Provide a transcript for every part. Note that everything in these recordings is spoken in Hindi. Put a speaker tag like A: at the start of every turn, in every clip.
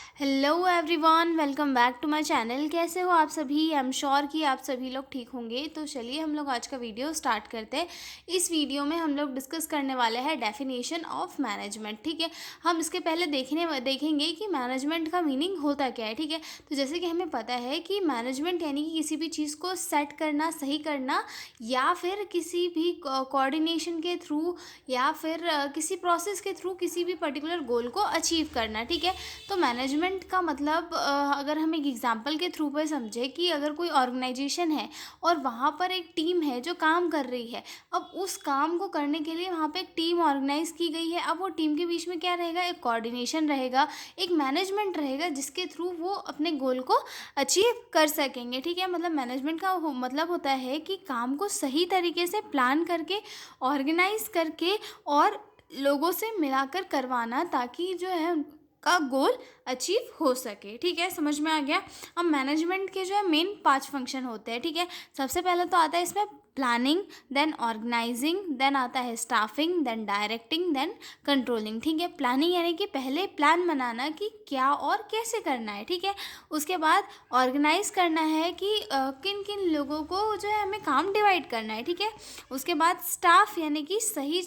A: Hello everyone, welcome back to my channel. कैसे हो आप सभी? आई एम श्योर कि आप सभी लोग ठीक होंगे। तो चलिए हम लोग आज का वीडियो स्टार्ट करते हैं। इस वीडियो में हम लोग डिस्कस करने वाले हैं डेफिनेशन ऑफ मैनेजमेंट। ठीक है, हम इसके पहले देखेंगे कि मैनेजमेंट का मीनिंग होता क्या है। ठीक है, तो जैसे कि हमें पता है कि मैनेजमेंट यानी कि किसी भी चीज़ को सेट करना, सही करना, या फिर किसी भी कोऑर्डिनेशन के थ्रू या फिर किसी प्रोसेस के थ्रू किसी भी पर्टिकुलर गोल को अचीव करना। ठीक है, तो मैनेजमेंट का मतलब अगर हम एक एग्जांपल के थ्रू पे समझे कि अगर कोई ऑर्गेनाइजेशन है और वहाँ पर एक टीम है जो काम कर रही है। अब उस काम को करने के लिए वहाँ पे एक टीम ऑर्गेनाइज की गई है। अब वो टीम के बीच में क्या रहेगा? एक कोऑर्डिनेशन रहेगा, एक मैनेजमेंट रहेगा, जिसके थ्रू वो अपने गोल को अचीव कर सकेंगे। ठीक है, मतलब मैनेजमेंट का मतलब होता है कि काम को सही तरीके से प्लान करके, ऑर्गेनाइज करके और लोगों से मिलाकर करवाना, ताकि जो है का गोल अचीव हो सके। ठीक है, समझ में आ गया। अब मैनेजमेंट के जो है मेन 5 फंक्शन होते हैं। ठीक है, सबसे पहले तो आता है इसमें प्लानिंग, देन ऑर्गेनाइजिंग, देन आता है staffing, then directing, then controlling. ठीक है, प्लानिंग यानी कि पहले प्लान बनाना कि क्या और कैसे करना है। ठीक है, उसके बाद ऑर्गेनाइज करना है कि किन किन लोगों को जो है हमें काम डिवाइड करना है। ठीक है, उसके बाद स्टाफ यानी कि सही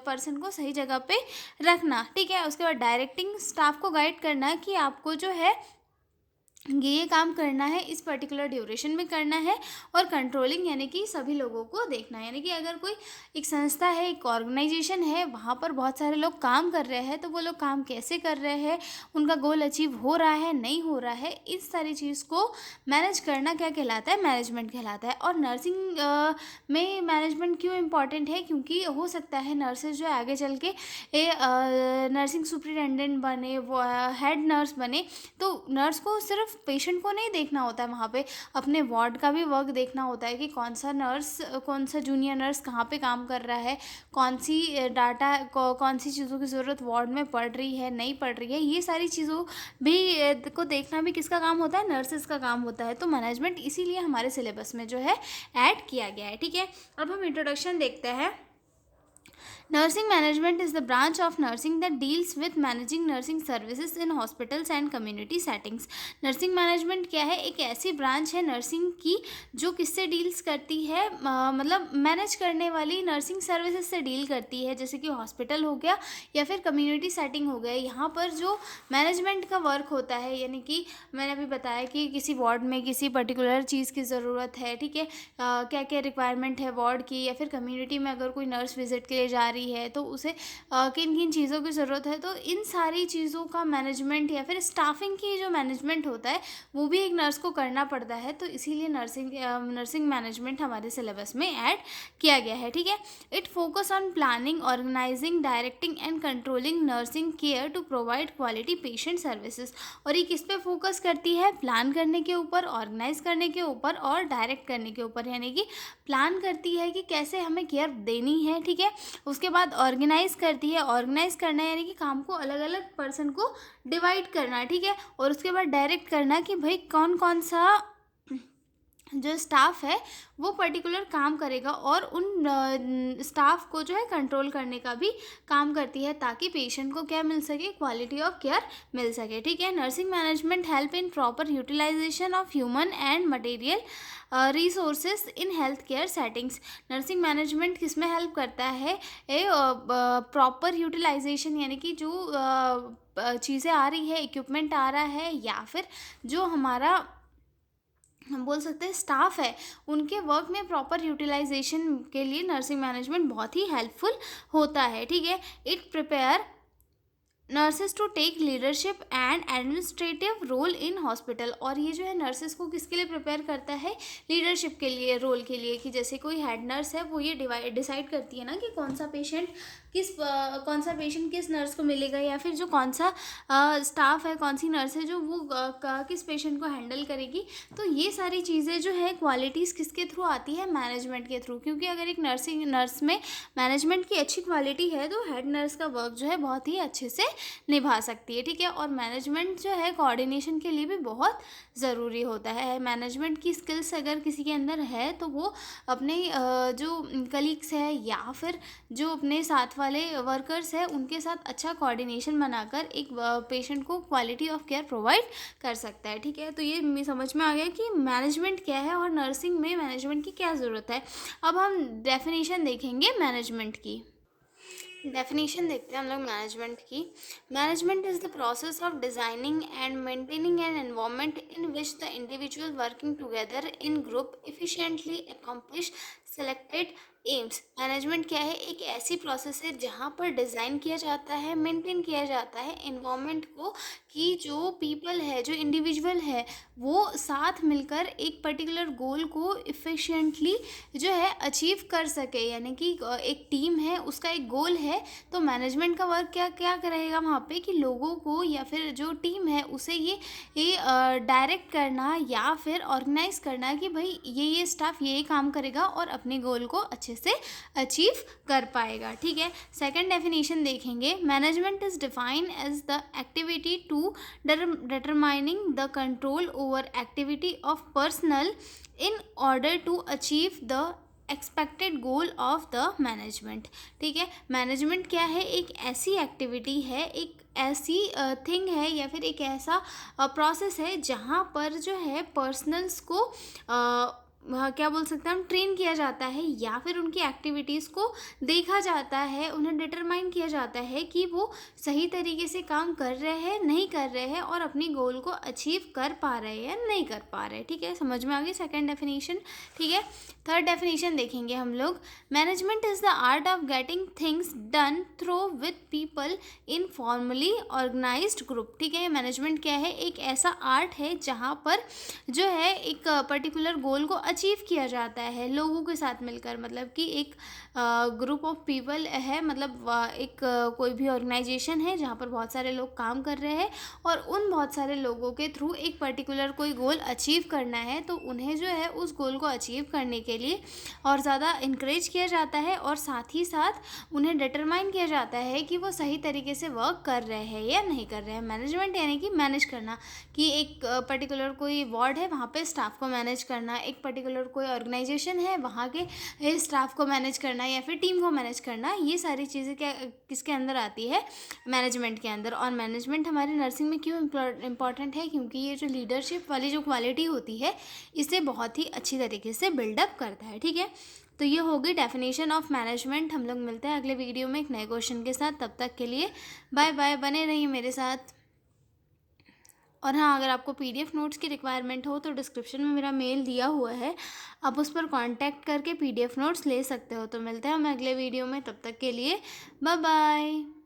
A: पर्सन को सही जगह पे रखना। ठीक है, उसके बाद डायरेक्टिंग, स्टाफ को गाइड करना कि आपको जो है ये काम करना है, इस पर्टिकुलर ड्यूरेशन में करना है। और कंट्रोलिंग यानी कि सभी लोगों को देखना, यानी कि अगर कोई एक संस्था है, एक ऑर्गेनाइजेशन है, वहाँ पर बहुत सारे लोग काम कर रहे हैं, तो वो लोग काम कैसे कर रहे हैं, उनका गोल अचीव हो रहा है, नहीं हो रहा है, इस सारी चीज़ को मैनेज करना क्या कहलाता है? मैनेजमेंट कहलाता है। और नर्सिंग में मैनेजमेंट क्यों इम्पॉर्टेंट है? क्योंकि हो सकता है नर्सेज जो है आगे चल के नर्सिंग सुपरिटेंडेंट बने, वो हेड नर्स बने। तो नर्स को सिर्फ पेशेंट को नहीं देखना होता है, वहाँ पे अपने वार्ड का भी वर्क देखना होता है कि कौन सा जूनियर नर्स कहाँ पे काम कर रहा है, कौन सी कौन सी चीज़ों की ज़रूरत वार्ड में पड़ रही है, नहीं पड़ रही है। ये सारी चीज़ों भी को देखना भी किसका काम होता है? नर्सेज का काम होता है। तो मैनेजमेंट इसीलिए हमारे सिलेबस में जो है ऐड किया गया है। ठीक है, अब हम इंट्रोडक्शन देखते हैं। Nursing management is the branch of nursing that deals with managing nursing services in hospitals and community settings. Nursing management क्या है? एक ऐसी ब्रांच है नर्सिंग की जो किससे डील्स करती है, मतलब मैनेज करने वाली नर्सिंग सर्विसेज से डील करती है, जैसे कि हॉस्पिटल हो गया या फिर कम्युनिटी सेटिंग हो गया। यहाँ पर जो मैनेजमेंट का वर्क होता है, यानी कि मैंने अभी बताया कि किसी वार्ड में किसी पर्टिकुलर चीज़ की ज़रूरत है। ठीक है, क्या क्या रिक्वायरमेंट है वार्ड की, या फिर कम्युनिटी में अगर कोई नर्स विजिट के लिए जा रही है तो उसे किन किन चीज़ों की ज़रूरत है। तो इन सारी चीज़ों का मैनेजमेंट या फिर स्टाफिंग की जो मैनेजमेंट होता है वो भी एक नर्स को करना पड़ता है। तो इसीलिए नर्सिंग मैनेजमेंट हमारे सिलेबस में ऐड किया गया है। ठीक है, it focus on planning, organising, directing and controlling nursing care to provide quality patient services. और ये किस पे फोकस करती है? प्लान करने के ऊपर, ऑर्गेनाइज करने के ऊपर और डायरेक्ट करने के ऊपर। यानी कि प्लान करती है कि कैसे हमें केयर देनी है। ठीक है, उसके बाद ऑर्गेनाइज करती है, ऑर्गेनाइज करना यानी कि काम को अलग अलग पर्सन को डिवाइड करना। ठीक है, और उसके बाद डायरेक्ट करना कि भाई कौन कौन सा जो स्टाफ है वो पर्टिकुलर काम करेगा, और उन स्टाफ को जो है कंट्रोल करने का भी काम करती है, ताकि पेशेंट को क्या मिल सके? क्वालिटी ऑफ केयर मिल सके। ठीक है, nursing management help in proper utilisation of human and material resources in health care settings. Nursing management किस में हेल्प करता है? प्रॉपर यूटिलाइजेशन यानी कि जो चीज़ें आ रही है, इक्विपमेंट आ रहा है, या फिर जो हमारा हम बोल सकते हैं स्टाफ है, उनके वर्क में प्रॉपर यूटिलाइजेशन के लिए नर्सिंग मैनेजमेंट बहुत ही हेल्पफुल होता है। ठीक है, it prepare nurses to take leadership and administrative role in hospital. और ये जो है नर्सेज को किसके लिए प्रिपेयर करता है? लीडरशिप के लिए, रोल के लिए। कि जैसे कोई हेड नर्स है, वो ये डिसाइड करती है ना कि कौन सा पेशेंट किस नर्स को मिलेगा, या फिर जो कौन सा स्टाफ है, कौन सी नर्स है जो वो किस पेशेंट को हैंडल करेगी। तो ये सारी चीज़ें जो है क्वालिटीज़ किसके थ्रू आती है? मैनेजमेंट के थ्रू। क्योंकि अगर एक नर्स में मैनेजमेंट की अच्छी क्वालिटी है तो हेड नर्स का वर्क जो है बहुत ही अच्छे से निभा सकती है। ठीक है, और मैनेजमेंट जो है कोऑर्डिनेशन के लिए भी बहुत ज़रूरी होता है। मैनेजमेंट की स्किल्स अगर किसी के अंदर है तो वो अपने जो कलीग्स है या फिर जो अपने साथ वाले वर्कर्स हैं उनके साथ अच्छा कोऑर्डिनेशन बनाकर एक पेशेंट को क्वालिटी ऑफ केयर प्रोवाइड कर सकता है। ठीक है, तो ये समझ में आ गया कि मैनेजमेंट क्या है और नर्सिंग में मैनेजमेंट की क्या ज़रूरत है। अब हम डेफिनेशन देखेंगे मैनेजमेंट की। डेफिनेशन देखते हैं हम लोग मैनेजमेंट की। Management is the process of designing and maintaining an environment in which the individual working together in group efficiently accomplish selected aims. Management क्या है? एक ऐसी प्रोसेस है जहाँ पर डिज़ाइन किया जाता है, मेंटेन किया जाता है एनवायरनमेंट को, कि जो पीपल है, जो इंडिविजुअल है, वो साथ मिलकर एक पर्टिकुलर गोल को इफ़िशिएंटली जो है अचीव कर सके। यानी कि एक टीम है, उसका एक गोल है, तो मैनेजमेंट का वर्क क्या क्या करेगा वहाँ पे कि लोगों को या फिर जो टीम है उसे ये डायरेक्ट करना या फिर ऑर्गेनाइज करना कि भाई ये स्टाफ ये काम करेगा और अपने गोल को अच्छे से अचीव कर पाएगा। ठीक है, सेकंड डेफिनेशन देखेंगे। Management is defined as the activity to determining the control over activity of personnel in order to achieve the expected goal of the management. ठीक है, मैनेजमेंट क्या है? एक ऐसी एक्टिविटी है, एक ऐसी थिंग है या फिर एक ऐसा प्रोसेस है जहाँ पर जो है पर्सनल्स को क्या बोल सकते हैं हम, ट्रेन किया जाता है या फिर उनकी एक्टिविटीज़ को देखा जाता है, उन्हें डिटरमाइन किया जाता है कि वो सही तरीके से काम कर रहे हैं, नहीं कर रहे हैं, और अपनी गोल को अचीव कर पा रहे हैं, नहीं कर पा रहे हैं। ठीक है, समझ में आ गई सेकंड डेफिनेशन। ठीक है, थर्ड डेफिनेशन देखेंगे हम लोग। Management is the art of getting things done through with people in formally organised group. ठीक है, मैनेजमेंट क्या है? एक ऐसा आर्ट है जहाँ पर जो है एक पर्टिकुलर गोल को अचीव किया जाता है लोगों के साथ मिलकर। मतलब कि एक ग्रुप ऑफ पीपल है, मतलब एक कोई भी ऑर्गेनाइजेशन है जहाँ पर बहुत सारे लोग काम कर रहे हैं और उन बहुत सारे लोगों के थ्रू एक पर्टिकुलर कोई गोल अचीव करना है, तो उन्हें जो है उस गोल को अचीव करने के लिए और ज़्यादा इनक्रेज किया जाता है और साथ ही साथ उन्हें डिटरमाइन किया जाता है कि वो सही तरीके से वर्क कर रहे हैं या नहीं कर रहे हैं। मैनेजमेंट यानी कि मैनेज करना, कि एक पर्टिकुलर कोई वार्ड है वहाँ पे स्टाफ को मैनेज करना, एक पर्टिकुलर कोई ऑर्गेनाइजेशन है वहाँ के स्टाफ को मैनेज करना या फिर टीम को मैनेज करना, ये सारी चीज़ें क्या किसके अंदर आती है? मैनेजमेंट के अंदर। और मैनेजमेंट हमारे नर्सिंग में क्यों इम्पॉर्टेंट है? क्योंकि ये जो लीडरशिप वाली जो क्वालिटी होती है इसे बहुत ही अच्छी तरीके से बिल्डअप करता है। ठीक है, तो ये होगी डेफिनेशन ऑफ मैनेजमेंट। हम लोग मिलते हैं अगले वीडियो में एक नए क्वेश्चन के साथ। तब तक के लिए बाय बाय, बने रहिए मेरे साथ। और हाँ, अगर आपको पीडीएफ नोट्स की रिक्वायरमेंट हो तो डिस्क्रिप्शन में मेरा मेल दिया हुआ है, आप उस पर कांटेक्ट करके पीडीएफ नोट्स ले सकते हो। तो मिलते हैं हम अगले वीडियो में, तब तक के लिए बाय बाय।